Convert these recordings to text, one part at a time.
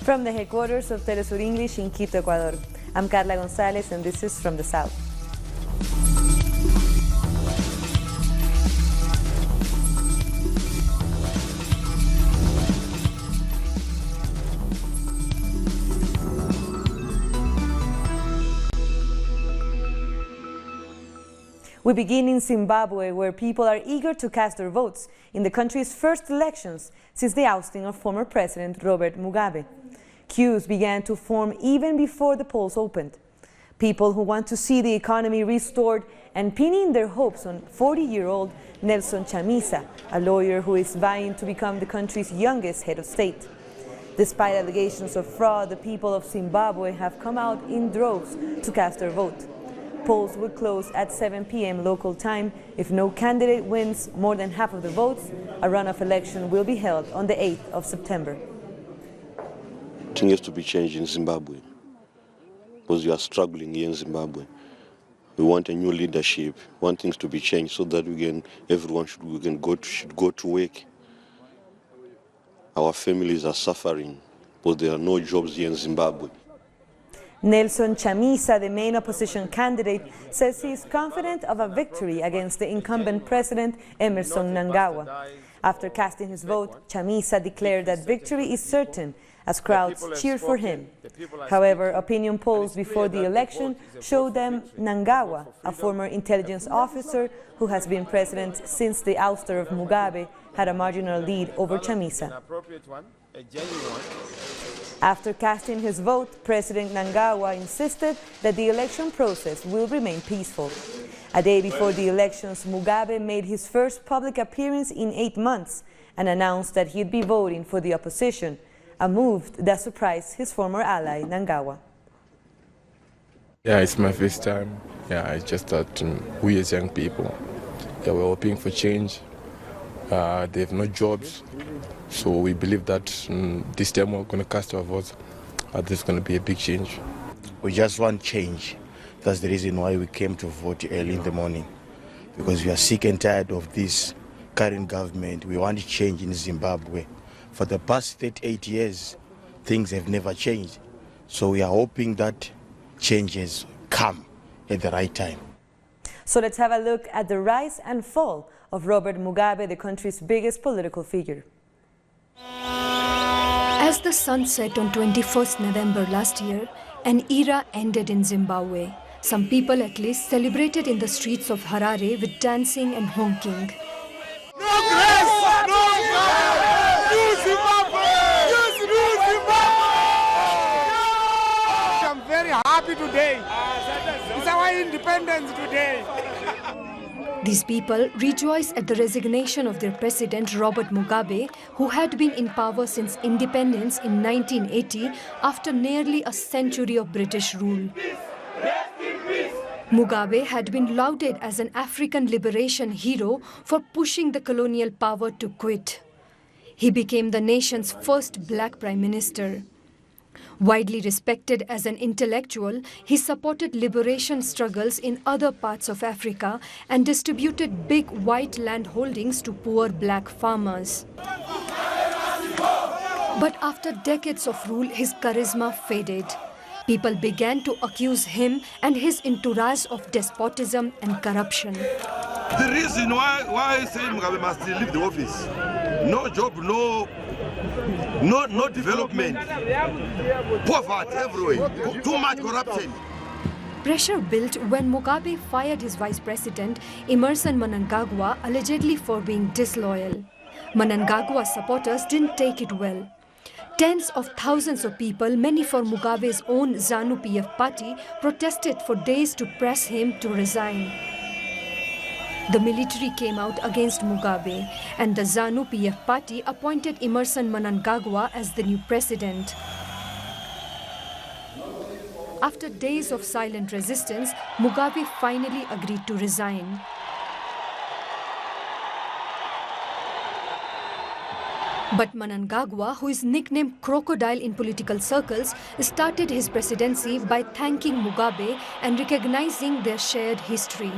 From the headquarters of Telesur English in Quito, Ecuador, I'm Carla Gonzalez and this is From the South. We begin in Zimbabwe, where people are eager to cast their votes in the country's first elections since the ousting of former President Robert Mugabe. Queues began to form even before the polls opened. People who want to see the economy restored and pinning their hopes on 40-year-old Nelson Chamisa, a lawyer who is vying to become the country's youngest head of state. Despite allegations of fraud, the people of Zimbabwe have come out in droves to cast their vote. Polls will close at 7 p.m. local time. If no candidate wins more than half of the votes, a runoff election will be held on the 8th of September. Things has to be changed in Zimbabwe because we are struggling here in Zimbabwe. We want a new leadership, we want things to be changed so that everyone should go to work. Our families are suffering because there are no jobs here in Zimbabwe. Nelson Chamisa, the main opposition candidate, says he is confident of a victory against the incumbent president, Emmerson Mnangagwa. After casting his vote, Chamisa declared that victory is certain as crowds cheered for him. However, opinion polls before the election showed them Mnangagwa, a former intelligence officer who has been president since the ouster of Mugabe, had a marginal lead over Chamisa. After casting his vote, President Mnangagwa insisted that the election process will remain peaceful. A day before the elections, Mugabe made his first public appearance in 8 months and announced that he'd be voting for the opposition, a move that surprised his former ally, Mnangagwa. Yeah, it's my first time. Yeah, it's just that we as young people, we're hoping for change. They have no jobs. So we believe that this time we're going to cast our votes. There's going to be a big change. We just want change. That's the reason why we came to vote early in the morning. Because we are sick and tired of this current government. We want change in Zimbabwe. For the past 38 years, things have never changed. So we are hoping that changes come at the right time. So let's have a look at the rise and fall of Robert Mugabe, the country's biggest political figure. As the sun set on 21st November last year, an era ended in Zimbabwe. Some people at least celebrated in the streets of Harare with dancing and honking. No grace! No grace! New Zimbabwe! New Zimbabwe! I'm very happy today. It's our independence today. These people rejoice at the resignation of their president, Robert Mugabe, who had been in power since independence in 1980 after nearly a century of British rule. Mugabe had been lauded as an African liberation hero for pushing the colonial power to quit. He became the nation's first black prime minister. Widely respected as an intellectual, he supported liberation struggles in other parts of Africa and distributed big white land holdings to poor black farmers. But after decades of rule, his charisma faded. People began to accuse him and his entourage of despotism and corruption. The reason why I say Mugabe must leave the office, no job, no development, poverty everywhere, too much corruption. Pressure built when Mugabe fired his vice president, Emmerson Mnangagwa, allegedly for being disloyal. Mnangagwa's supporters didn't take it well. Tens of thousands of people, many for Mugabe's own ZANU-PF party, protested for days to press him to resign. The military came out against Mugabe, and the ZANU-PF party appointed Emmerson Mnangagwa as the new president. After days of silent resistance, Mugabe finally agreed to resign. But Mnangagwa, who is nicknamed Crocodile in political circles, started his presidency by thanking Mugabe and recognizing their shared history.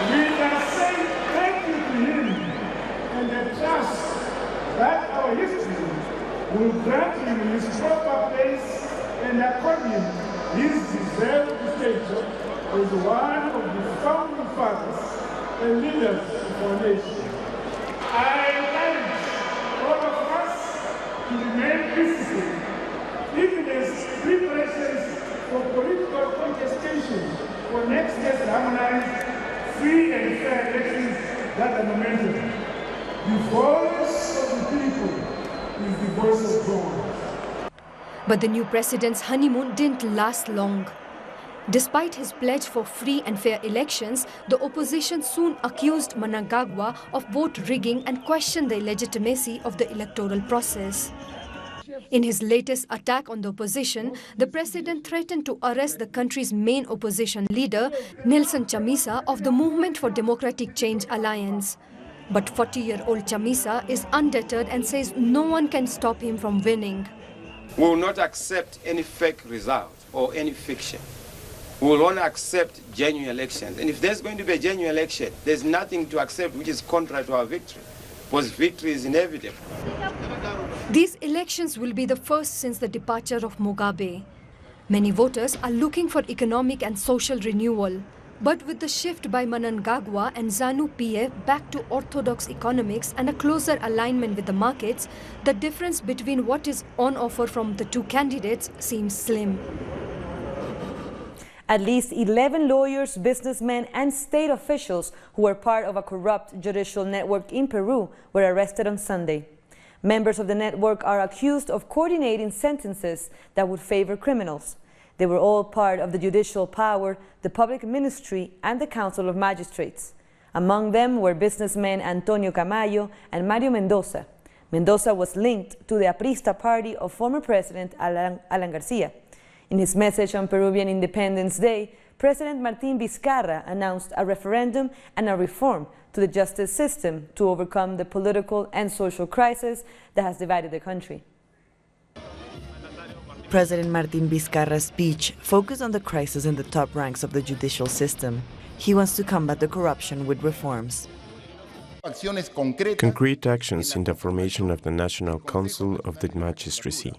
We can say thank you to him and the trust that our history will grant him his proper place and accord him his deserved stature as one of the founding fathers and leaders of our nation. I encourage all of us to remain disciplined, even as preparations for political contestation for next year's harmonized, free and fair elections gather momentum. The voice of the people is the voice of God. But the new president's honeymoon didn't last long. Despite his pledge for free and fair elections, the opposition soon accused Mnangagwa of vote rigging and questioned the legitimacy of the electoral process. In his latest attack on the opposition, the president threatened to arrest the country's main opposition leader, Nelson Chamisa, of the Movement for Democratic Change Alliance. But 40-year-old Chamisa is undeterred and says no one can stop him from winning. We will not accept any fake result or any fiction. We will only accept genuine elections. And if there's going to be a genuine election, there's nothing to accept which is contrary to our victory, because victory is inevitable. These elections will be the first since the departure of Mugabe. Many voters are looking for economic and social renewal. But with the shift by Mnangagwa and ZANU-PF back to orthodox economics and a closer alignment with the markets, the difference between what is on offer from the two candidates seems slim. At least 11 lawyers, businessmen, and state officials who were part of a corrupt judicial network in Peru were arrested on Sunday. Members of the network are accused of coordinating sentences that would favor criminals. They were all part of the judicial power, the public ministry, and the Council of Magistrates. Among them were businessmen Antonio Camayo and Mario Mendoza. Mendoza was linked to the Aprista party of former President Alan Garcia. In his message on Peruvian Independence Day, President Martín Vizcarra announced a referendum and a reform to the justice system to overcome the political and social crisis that has divided the country. President Martín Vizcarra's speech focused on the crisis in the top ranks of the judicial system. He wants to combat the corruption with reforms. Concrete actions in the formation of the National Council of the Magistracy,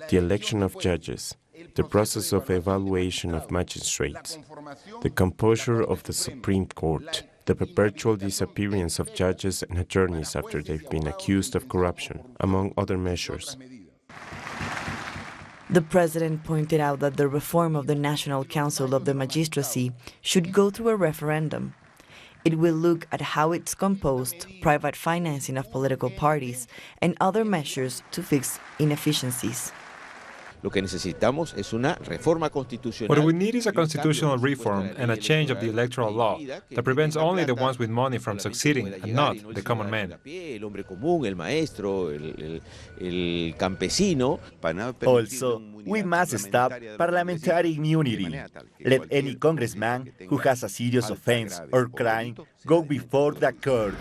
the election of judges, the process of evaluation of magistrates, the composure of the Supreme Court, the perpetual disappearance of judges and attorneys after they've been accused of corruption, among other measures. The president pointed out that the reform of the National Council of the Magistracy should go through a referendum. It will look at how it's composed, private financing of political parties, and other measures to fix inefficiencies. Lo que necesitamos es una reforma constitucional. What we need is a constitutional reform and a change of the electoral law that prevents only the ones with money from succeeding and not the common man. Also, we must stop parliamentary immunity. Let any congressman who has a serious offense or crime go before the court.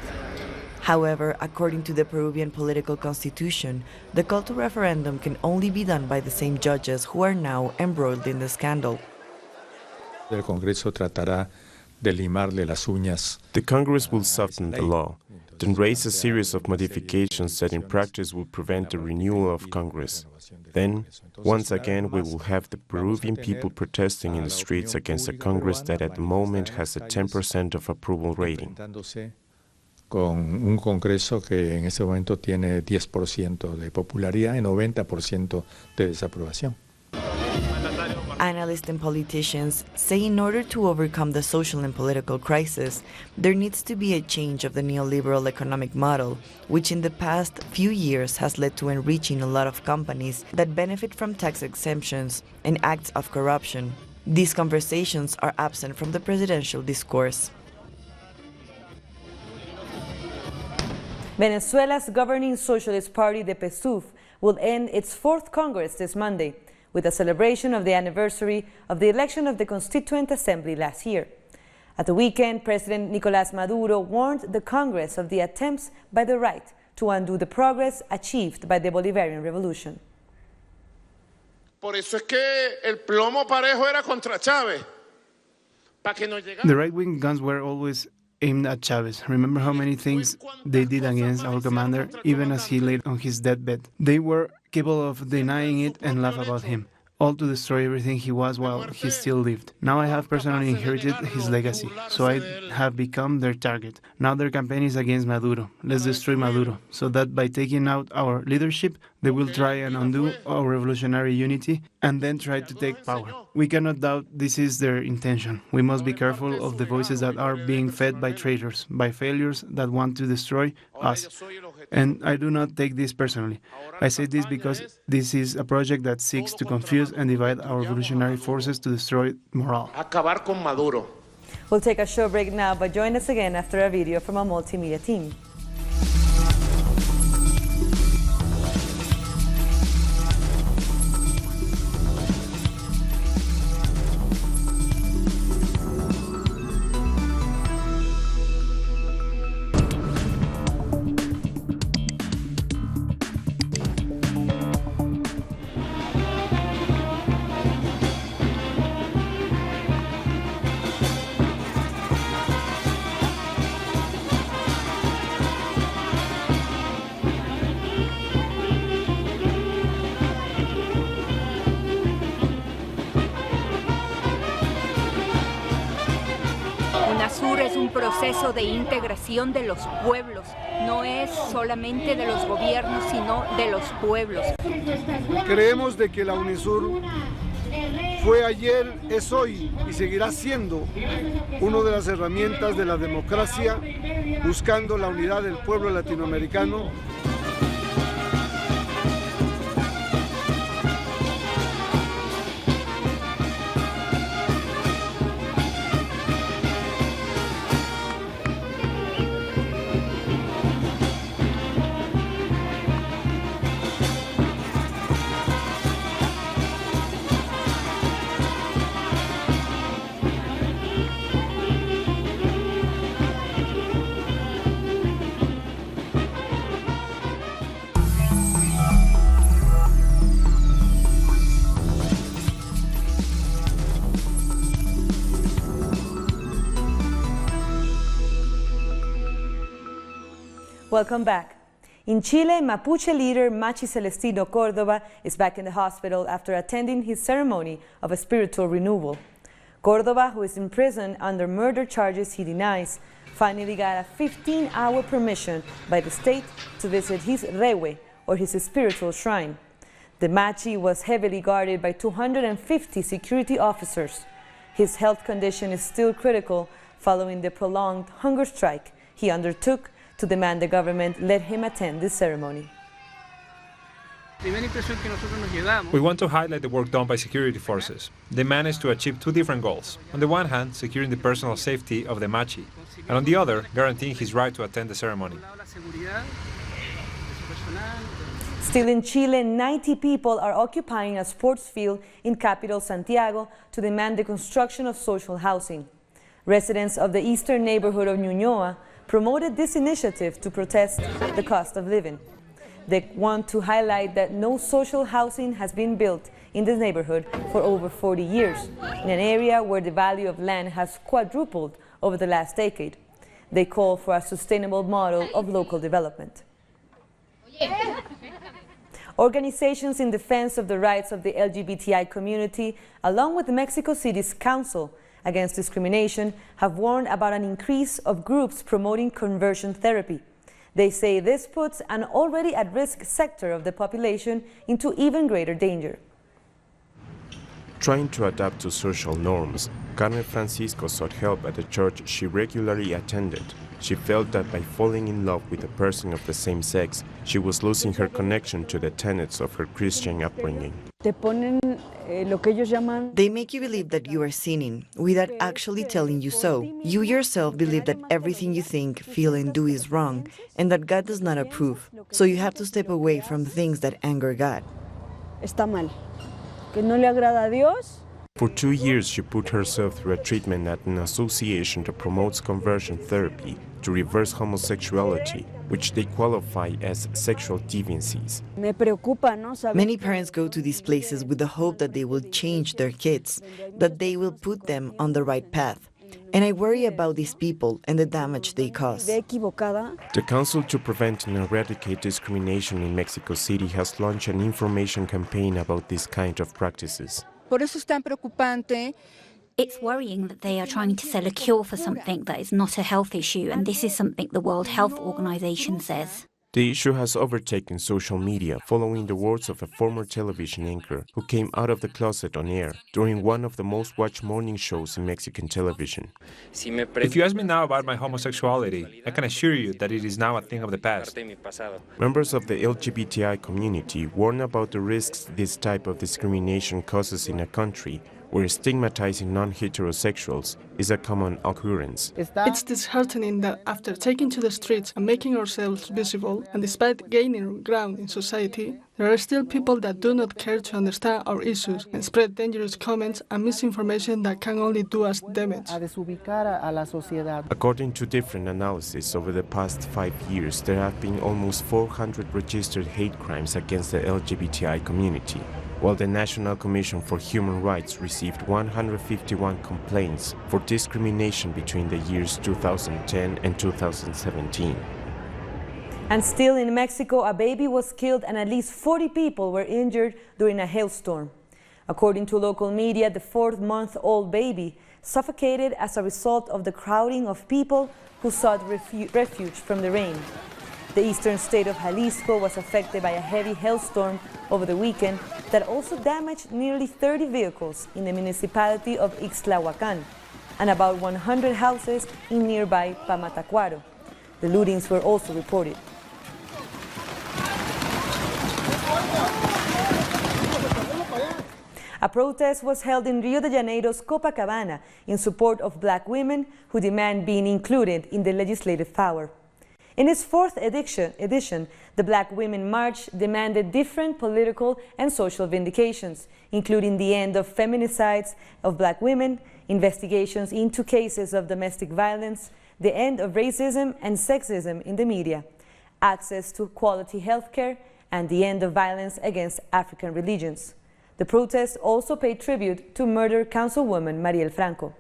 However, according to the Peruvian political constitution, the call to referendum can only be done by the same judges who are now embroiled in the scandal. El Congreso tratará de limarle las uñas. The Congress will soften the law, then raise a series of modifications that in practice will prevent the renewal of Congress. Then, once again, we will have the Peruvian people protesting in the streets against a Congress that at the moment has a 10% of approval rating. Con un Congreso que en este momento tiene 10% de popularidad y 90% de desaprobación. Analysts and politicians say in order to overcome the social and political crisis, there needs to be a change of the neoliberal economic model, which in the past few years has led to enriching a lot of companies that benefit from tax exemptions and acts of corruption. These conversations are absent from the presidential discourse. Venezuela's governing socialist party, the PSUV, will end its 4th Congress this Monday, with a celebration of the anniversary of the election of the Constituent Assembly last year. At the weekend, President Nicolás Maduro warned the Congress of the attempts by the right to undo the progress achieved by the Bolivarian Revolution. Por eso es que el plomo parejo era contra Chávez. The right-wing guns were always aimed at Chavez. Remember how many things they did against our commander, even as he lay on his deathbed. They were capable of denying it and laugh about him, all to destroy everything he was while he still lived. Now I have personally inherited his legacy, so I have become their target. Now their campaign is against Maduro. Let's destroy Maduro, so that by taking out our leadership, they will try and undo our revolutionary unity and then try to take power. We cannot doubt this is their intention. We must be careful of the voices that are being fed by traitors, by failures that want to destroy us. And I do not take this personally. I say this because this is a project that seeks to confuse and divide our revolutionary forces to destroy morale. Acabar con Maduro. We'll take a short break now, but join us again after a video from our multimedia team. UNASUR es un proceso de integración de los pueblos, no es solamente de los gobiernos, sino de los pueblos. Creemos de que la UNASUR fue ayer, es hoy y seguirá siendo una de las herramientas de la democracia, buscando la unidad del pueblo latinoamericano. Welcome back. In Chile, Mapuche leader Machi Celestino Córdoba is back in the hospital after attending his ceremony of a spiritual renewal. Córdoba, who is in prison under murder charges he denies, finally got a 15-hour permission by the state to visit his rewe, or his spiritual shrine. The Machi was heavily guarded by 250 security officers. His health condition is still critical following the prolonged hunger strike he undertook to demand the government let him attend this ceremony. We want to highlight the work done by security forces. They managed to achieve two different goals. On the one hand, securing the personal safety of the Machi, and on the other, guaranteeing his right to attend the ceremony. Still in Chile, 90 people are occupying a sports field in capital Santiago to demand the construction of social housing. Residents of the eastern neighborhood of Ñuñoa promoted this initiative to protest the cost of living. They want to highlight that no social housing has been built in this neighborhood for over 40 years, in an area where the value of land has quadrupled over the last decade. They call for a sustainable model of local development. Organizations in defense of the rights of the LGBTI community, along with Mexico City's Council Against Discrimination, have warned about an increase of groups promoting conversion therapy. They say this puts an already at-risk sector of the population into even greater danger. Trying to adapt to social norms, Carmen Francisco sought help at the church she regularly attended. She felt that by falling in love with a person of the same sex, she was losing her connection to the tenets of her Christian upbringing. They make you believe that you are sinning, without actually telling you so. You yourself believe that everything you think, feel, and do is wrong, and that God does not approve. So you have to step away from things that anger God. Está mal. Que no le agrada a Dios. For 2 years, she put herself through a treatment at an association that promotes conversion therapy to reverse homosexuality, which they qualify as sexual deviancies. Many parents go to these places with the hope that they will change their kids, that they will put them on the right path. And I worry about these people and the damage they cause. The Council to Prevent and Eradicate Discrimination in Mexico City has launched an information campaign about this kind of practices. Por eso es tan preocupante. It's worrying that they are trying to sell a cure for something that is not a health issue, and this is something the World Health Organization says. The issue has overtaken social media following the words of a former television anchor who came out of the closet on air during one of the most watched morning shows in Mexican television. If you ask me now about my homosexuality, I can assure you that it is now a thing of the past. Members of the LGBTI community warn about the risks this type of discrimination causes in a country where stigmatizing non-heterosexuals is a common occurrence. It's disheartening that after taking to the streets and making ourselves visible, and despite gaining ground in society, there are still people that do not care to understand our issues and spread dangerous comments and misinformation that can only do us damage. According to different analyses over the past 5 years, there have been almost 400 registered hate crimes against the LGBTI community, while the National Commission for Human Rights received 151 complaints for discrimination between the years 2010 and 2017. And still in Mexico, a baby was killed and at least 40 people were injured during a hailstorm. According to local media, the 4-month-old baby suffocated as a result of the crowding of people who sought refuge from the rain. The eastern state of Jalisco was affected by a heavy hailstorm over the weekend that also damaged nearly 30 vehicles in the municipality of Ixtlahuacan and about 100 houses in nearby Pamatacuaro. The lootings were also reported. A protest was held in Rio de Janeiro's Copacabana in support of black women who demand being included in the legislative power. In its 4th edition, the Black Women March demanded different political and social vindications, including the end of feminicides of black women, investigations into cases of domestic violence, the end of racism and sexism in the media, access to quality healthcare, and the end of violence against African religions. The protest also paid tribute to murdered Councilwoman Mariel Franco.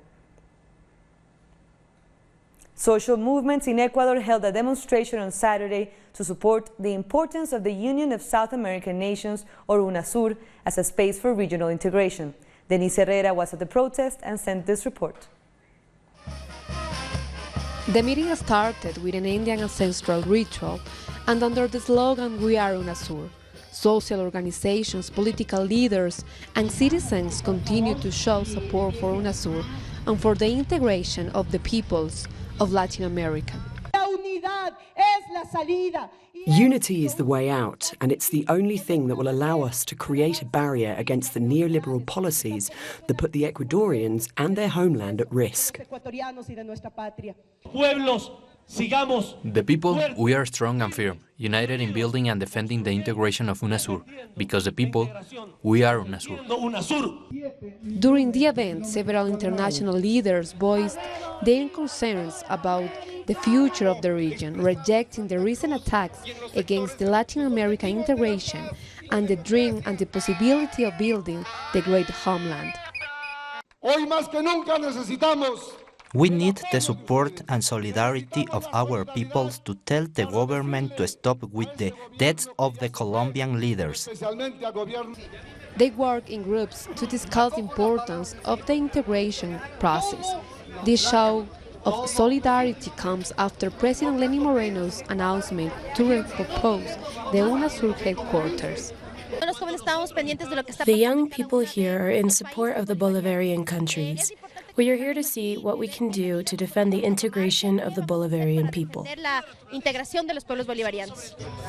Social movements in Ecuador held a demonstration on Saturday to support the importance of the Union of South American Nations, or UNASUR, as a space for regional integration. Denise Herrera was at the protest and sent this report. The meeting started with an Indian ancestral ritual and under the slogan, "We are UNASUR." Social organizations, political leaders, and citizens continue to show support for UNASUR and for the integration of the peoples of Latin America. Unity is the way out, and it's the only thing that will allow us to create a barrier against the neoliberal policies that put the Ecuadorians and their homeland at risk. The people, we are strong and firm, united in building and defending the integration of UNASUR, because the people, we are UNASUR. During the event, several international leaders voiced their concerns about the future of the region, rejecting the recent attacks against the Latin American integration and the dream and the possibility of building the great homeland. Hoy más que nunca necesitamos We need the support and solidarity of our peoples to tell the government to stop with the deaths of the Colombian leaders. They work in groups to discuss the importance of the integration process. This show of solidarity comes after President Lenín Moreno's announcement to repropose the UNASUR headquarters. The young people here are in support of the Bolivarian countries. We are here to see what we can do to defend the integration of the Bolivarian people.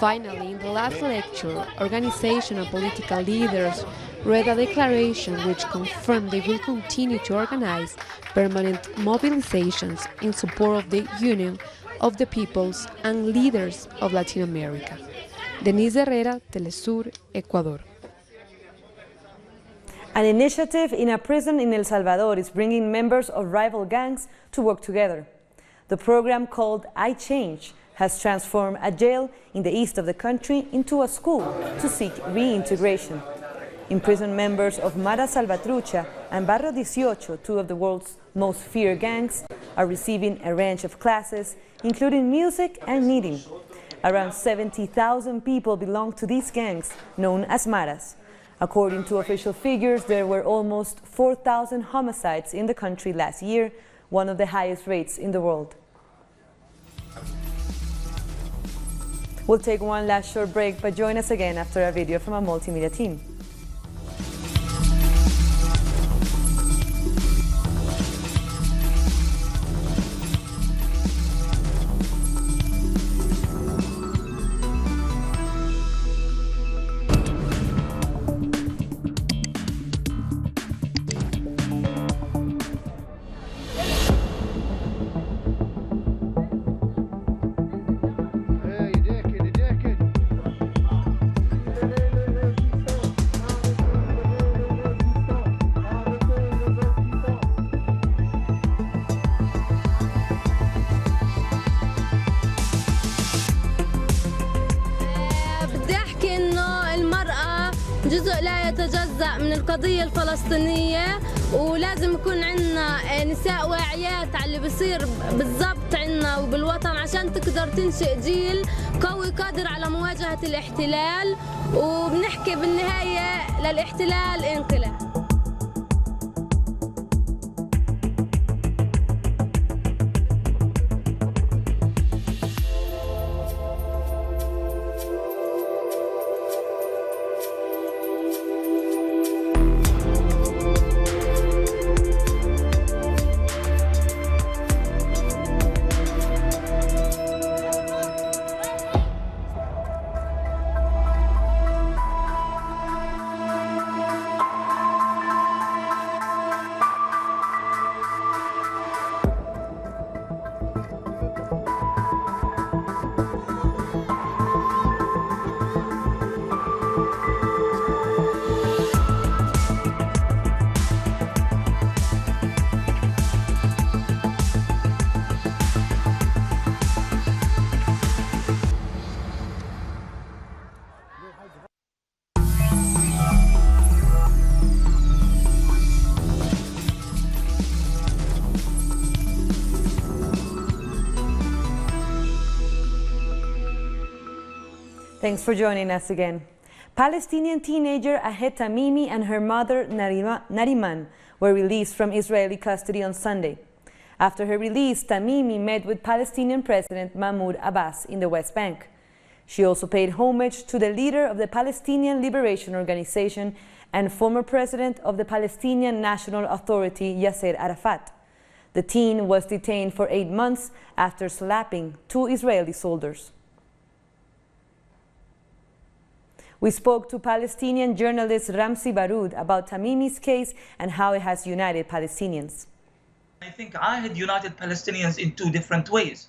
Finally, in the last lecture, organization and political leaders read a declaration which confirmed they will continue to organize permanent mobilizations in support of the union of the peoples and leaders of Latin America. Denise Herrera, Telesur, Ecuador. An initiative in a prison in El Salvador is bringing members of rival gangs to work together. The program, called I Change, has transformed a jail in the east of the country into a school to seek reintegration. Imprisoned members of Mara Salvatrucha and Barrio 18, two of the world's most feared gangs, are receiving a range of classes, including music and knitting. Around 70,000 people belong to these gangs, known as Maras. According to official figures, there were almost 4,000 homicides in the country last year, one of the highest rates in the world. We'll take one last short break, but join us again after a video from our multimedia team. جزء لا يتجزأ من القضية الفلسطينية، ولازم يكون عندنا نساء واعيات على اللي بيصير بالضبط عندنا وبالوطن عشان تقدر تنشئ جيل قوي قادر على مواجهة الاحتلال، وبنحكي بالنهاية للاحتلال انقلاب. Thanks for joining us again. Palestinian teenager Ahed Tamimi and her mother Nariman were released from Israeli custody on Sunday. After her release, Tamimi met with Palestinian President Mahmoud Abbas in the West Bank. She also paid homage to the leader of the Palestinian Liberation Organization and former president of the Palestinian National Authority, Yasser Arafat. The teen was detained for 8 months after slapping 2 Israeli soldiers. We spoke to Palestinian journalist Ramzi Baroud about Tamimi's case and how it has united Palestinians. I think Ahed united Palestinians in 2 different ways.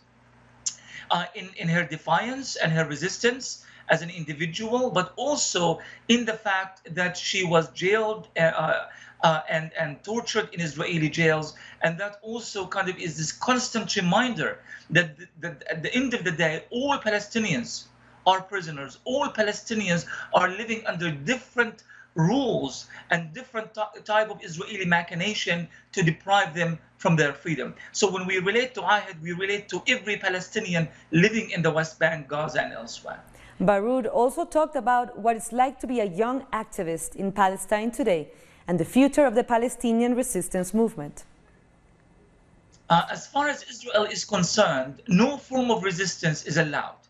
In her defiance and her resistance as an individual, but also in the fact that she was jailed and tortured in Israeli jails. And that also kind of is this constant reminder that at the end of the day, all Palestinians are prisoners. All Palestinians are living under different rules and different type of Israeli machination to deprive them from their freedom. So when we relate to Ahed, we relate to every Palestinian living in the West Bank, Gaza, and elsewhere. Baroud also talked about what it's like to be a young activist in Palestine today and the future of the Palestinian resistance movement. As far as Israel is concerned, no form of resistance is allowed.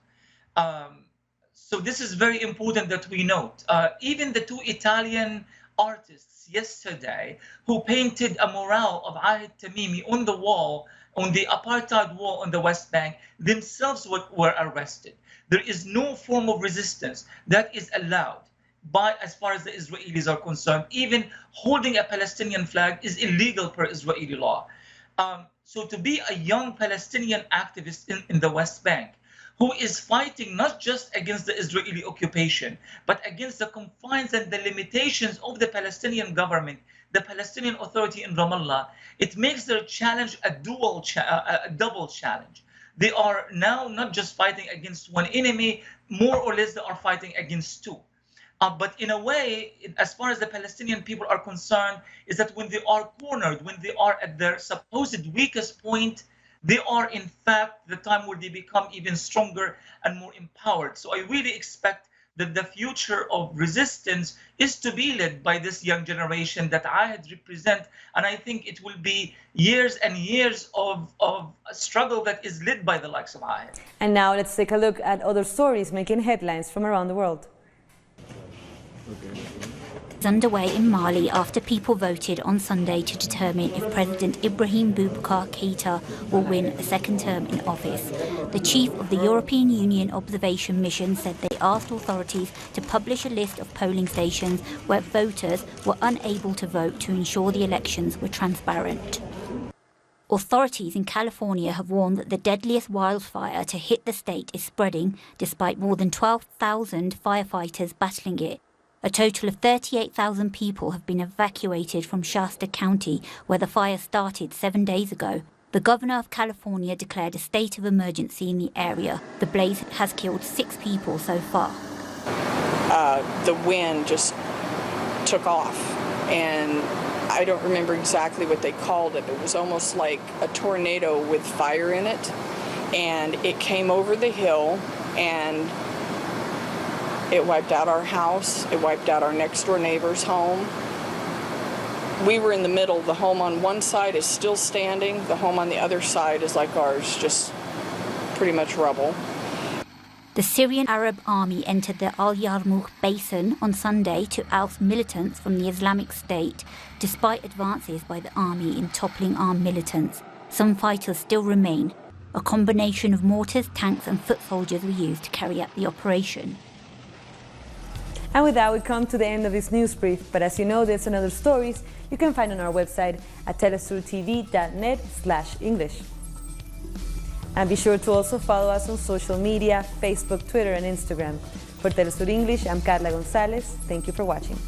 So this is very important that we note. Even the 2 Italian artists yesterday who painted a mural of Ahed Tamimi on the wall, on the apartheid wall on the West Bank, themselves were arrested. There is no form of resistance that is allowed as far as the Israelis are concerned. Even holding a Palestinian flag is illegal per Israeli law. So to be a young Palestinian activist in the West Bank, who is fighting not just against the Israeli occupation, but against the confines and the limitations of the Palestinian government, the Palestinian Authority in Ramallah, it makes their challenge a double challenge. They are now not just fighting against one enemy, more or less they are fighting against 2. But in a way, as far as the Palestinian people are concerned, is that when they are cornered, when they are at their supposed weakest point, they are in fact the time where they become even stronger and more empowered. So I really expect that the future of resistance is to be led by this young generation that I had represent. And I think it will be years and years of a struggle that is led by the likes of I. And now let's take a look at other stories making headlines from around the world. Underway in Mali after people voted on Sunday to determine if President Ibrahim Boubacar Keïta will win a second term in office. The chief of the European Union Observation Mission said they asked authorities to publish a list of polling stations where voters were unable to vote to ensure the elections were transparent. Authorities in California have warned that the deadliest wildfire to hit the state is spreading despite more than 12,000 firefighters battling it. A total of 38,000 people have been evacuated from Shasta County, where the fire started 7 days ago. The governor of California declared a state of emergency in the area. The blaze has killed 6 people so far. The wind just took off, and I don't remember exactly what they called it. It was almost like a tornado with fire in it, and it came over the hill, and it wiped out our house. It wiped out our next door neighbor's home. We were in the middle. The home on one side is still standing. The home on the other side is like ours, just pretty much rubble. The Syrian Arab army entered the Al Yarmouk basin on Sunday to oust militants from the Islamic State, despite advances by the army in toppling armed militants. Some fighters still remain. A combination of mortars, tanks and foot soldiers were used to carry out the operation. And with that, we come to the end of this news brief. But as you know, there's another stories you can find on our website at telesurtv.net/English. And be sure to also follow us on social media, Facebook, Twitter, and Instagram. For Telesur English, I'm Carla Gonzalez. Thank you for watching.